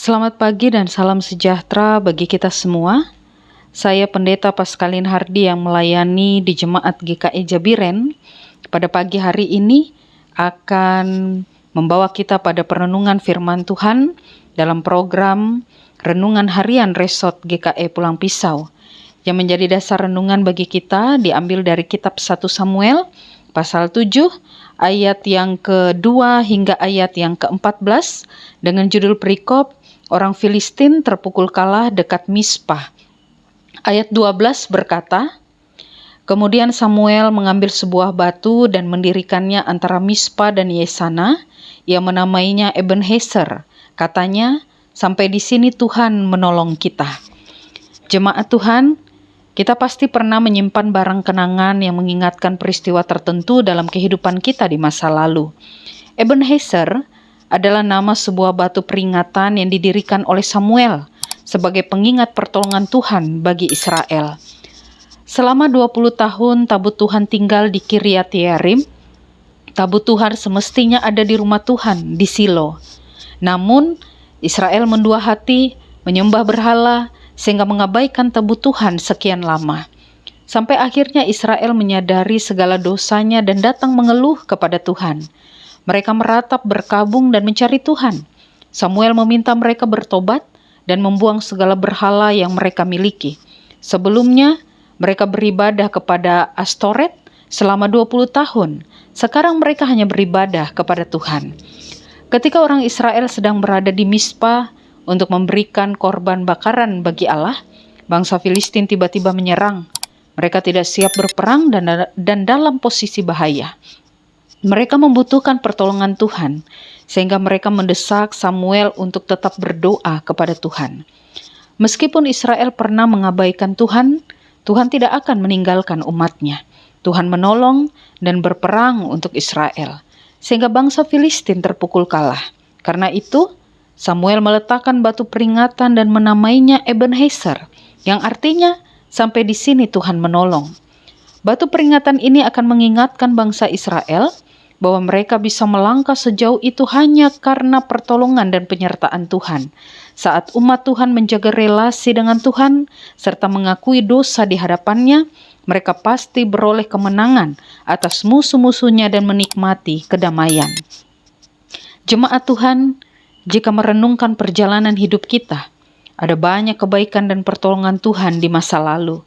Selamat pagi dan salam sejahtera bagi kita semua. Saya Pendeta Pascaline Hardy yang melayani di Jemaat GKI Jabiren. Pada pagi hari ini akan membawa kita pada perenungan firman Tuhan dalam program Renungan Harian Resort GKI Pulang Pisau. Yang menjadi dasar renungan bagi kita diambil dari kitab 1 Samuel pasal 7 ayat yang kedua hingga ayat yang ke-14 dengan judul perikop orang Filistin terpukul kalah dekat Mizpah. Ayat 12 berkata, kemudian Samuel mengambil sebuah batu dan mendirikannya antara Mizpah dan Yesana. Ia menamainya Ebenezer. Katanya, sampai di sini Tuhan menolong kita. Jemaat Tuhan, kita pasti pernah menyimpan barang kenangan yang mengingatkan peristiwa tertentu dalam kehidupan kita di masa lalu. Ebenezer adalah nama sebuah batu peringatan yang didirikan oleh Samuel sebagai pengingat pertolongan Tuhan bagi Israel. Selama 20 tahun tabut Tuhan tinggal di Kiryat Yearim. Tabut Tuhan semestinya ada di rumah Tuhan di Silo. Namun Israel mendua hati, menyembah berhala sehingga mengabaikan tabut Tuhan sekian lama. Sampai akhirnya Israel menyadari segala dosanya dan datang mengeluh kepada Tuhan. Mereka meratap, berkabung, dan mencari Tuhan. Samuel meminta mereka bertobat dan membuang segala berhala yang mereka miliki. Sebelumnya, mereka beribadah kepada Astoret selama 20 tahun. Sekarang mereka hanya beribadah kepada Tuhan. Ketika orang Israel sedang berada di Mizpah untuk memberikan korban bakaran bagi Allah, bangsa Filistin tiba-tiba menyerang. Mereka tidak siap berperang dan dalam posisi bahaya. Mereka membutuhkan pertolongan Tuhan, sehingga mereka mendesak Samuel untuk tetap berdoa kepada Tuhan. Meskipun Israel pernah mengabaikan Tuhan, Tuhan tidak akan meninggalkan umatnya. Tuhan menolong dan berperang untuk Israel, sehingga bangsa Filistin terpukul kalah. Karena itu, Samuel meletakkan batu peringatan dan menamainya Ebenezer, yang artinya sampai di sini Tuhan menolong. Batu peringatan ini akan mengingatkan bangsa Israel bahwa mereka bisa melangkah sejauh itu hanya karena pertolongan dan penyertaan Tuhan. Saat umat Tuhan menjaga relasi dengan Tuhan, serta mengakui dosa di hadapannya, mereka pasti beroleh kemenangan atas musuh-musuhnya dan menikmati kedamaian. Jemaat Tuhan, jika merenungkan perjalanan hidup kita, ada banyak kebaikan dan pertolongan Tuhan di masa lalu.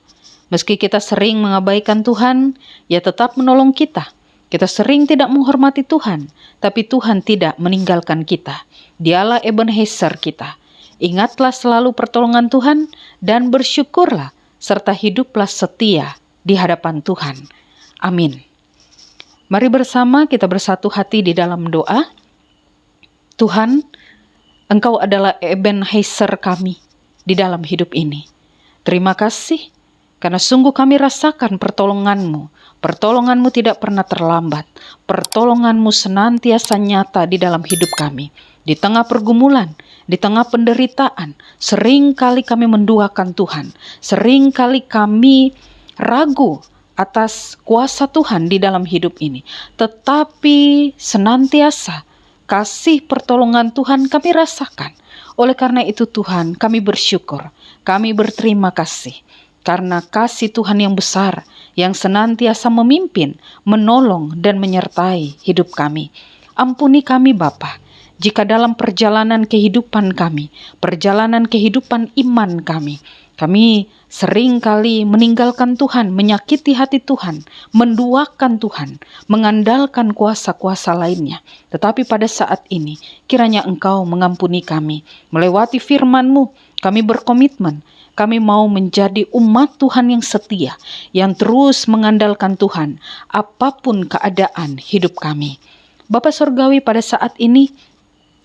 Meski kita sering mengabaikan Tuhan, Ia tetap menolong kita. Kita sering tidak menghormati Tuhan, tapi Tuhan tidak meninggalkan kita. Dialah Ebenezer kita. Ingatlah selalu pertolongan Tuhan dan bersyukurlah serta hiduplah setia di hadapan Tuhan. Amin. Mari bersama kita bersatu hati di dalam doa. Tuhan, Engkau adalah Ebenezer kami di dalam hidup ini. Terima kasih karena sungguh kami rasakan pertolongan-Mu. Pertolongan-Mu tidak pernah terlambat. Pertolongan-Mu senantiasa nyata di dalam hidup kami. Di tengah pergumulan, di tengah penderitaan, sering kali kami menduakan Tuhan. Sering kali kami ragu atas kuasa Tuhan di dalam hidup ini. Tetapi senantiasa kasih pertolongan Tuhan kami rasakan. Oleh karena itu Tuhan, kami bersyukur. Kami berterima kasih. Karena kasih Tuhan yang besar, yang senantiasa memimpin, menolong, dan menyertai hidup kami. Ampuni kami Bapa, jika dalam perjalanan kehidupan kami, perjalanan kehidupan iman kami sering kali meninggalkan Tuhan, menyakiti hati Tuhan, menduakan Tuhan, mengandalkan kuasa-kuasa lainnya. Tetapi pada saat ini, kiranya Engkau mengampuni kami. Melewati firman-Mu, kami berkomitmen, kami mau menjadi umat Tuhan yang setia, yang terus mengandalkan Tuhan, apapun keadaan hidup kami. Bapa Surgawi, pada saat ini,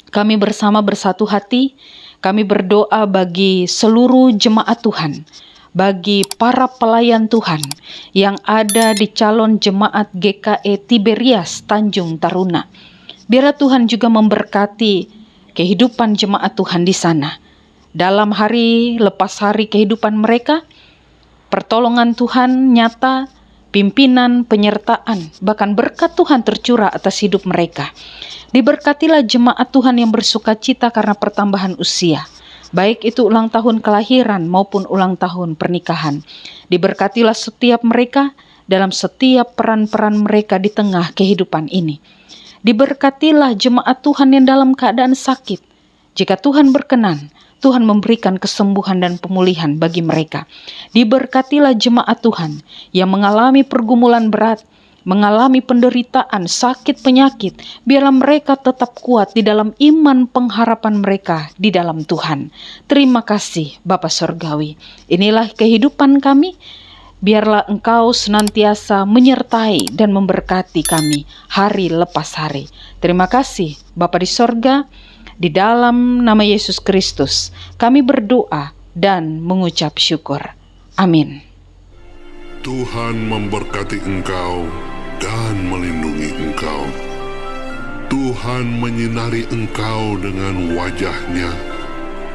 kami bersama bersatu hati, kami berdoa bagi seluruh jemaat Tuhan, bagi para pelayan Tuhan yang ada di calon jemaat GKI Tiberias Tanjung Taruna. Biar Tuhan juga memberkati kehidupan jemaat Tuhan di sana. Dalam hari lepas hari kehidupan mereka, pertolongan Tuhan nyata, pimpinan, penyertaan, bahkan berkat Tuhan tercurah atas hidup mereka. Diberkatilah jemaat Tuhan yang bersukacita karena pertambahan usia, baik itu ulang tahun kelahiran maupun ulang tahun pernikahan. Diberkatilah setiap mereka dalam setiap peran-peran mereka di tengah kehidupan ini. Diberkatilah jemaat Tuhan yang dalam keadaan sakit. Jika Tuhan berkenan, Tuhan memberikan kesembuhan dan pemulihan bagi mereka. Diberkatilah jemaat Tuhan yang mengalami pergumulan berat, mengalami penderitaan, sakit, penyakit. Biarlah mereka tetap kuat di dalam iman pengharapan mereka di dalam Tuhan. Terima kasih Bapa Sorgawi. Inilah kehidupan kami. Biarlah Engkau senantiasa menyertai dan memberkati kami hari lepas hari. Terima kasih Bapa di sorga. Di dalam nama Yesus Kristus kami berdoa dan mengucap syukur. Amin. Tuhan memberkati engkau dan melindungi engkau. Tuhan menyinari engkau dengan wajah-Nya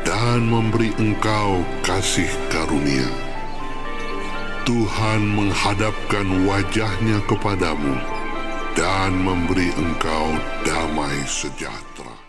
dan memberi engkau kasih karunia. Tuhan menghadapkan wajah-Nya kepadamu dan memberi engkau damai sejahtera.